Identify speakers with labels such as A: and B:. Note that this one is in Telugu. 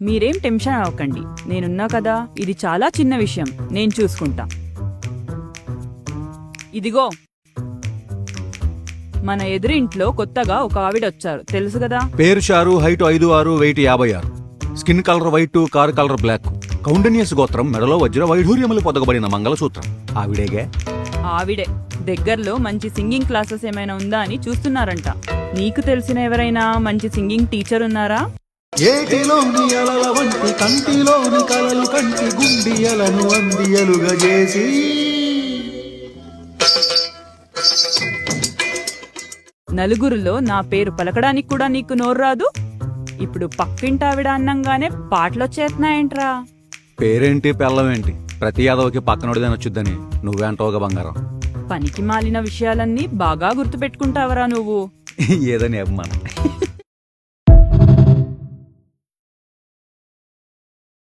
A: మీరేం టెన్షన్ అవ్వకండి, నేనున్నా కదా. ఇది చాలా చిన్న విషయం, నేను చూసుకుంటా. ఇదిగో, మన ఎదురింట్లో కొత్తగా ఒక ఆవిడొచ్చారు, తెలుసు కదా.
B: పేరు Sharu, height 5'6", weight 56, skin colour white, car colour black, కౌండనియస్ గోత్రం, మెడలో వజ్ర వైఢూర్యములు పొదగబడిన మంగళసూత్రం. ఆవిడేగే?
A: ఆవిడే. దగ్గరలో మంచి సింగింగ్ క్లాసెస్ ఏమైనా ఉందా అని చూస్తున్నారంట. నీకు తెలిసిన ఎవరైనా మంచి సింగింగ్ టీచర్ ఉన్నారా?
C: ఏటిలోని అలల వంటి కంటిలోని కలలు కంటి గుండియలను అందియలుగా చేసి
A: నలుగురిలో నా పేరు పలకడానికి కూడా నీకు నోరు రాదు. ఇప్పుడు పక్కింటావిడ అన్నంగానే పాటలొచ్చేస్తున్నాయంట్రా.
B: పేరేంటి పెళ్ళమేంటి, ప్రతి యాదవకి పక్కనోడిదని వచ్చుద్దని నువ్వే అంటావుగా బంగారం.
A: పనికి మాలిన విషయాలన్నీ బాగా గుర్తుపెట్టుకుంటావరా నువ్వు.
B: ఏదని అభిమానం.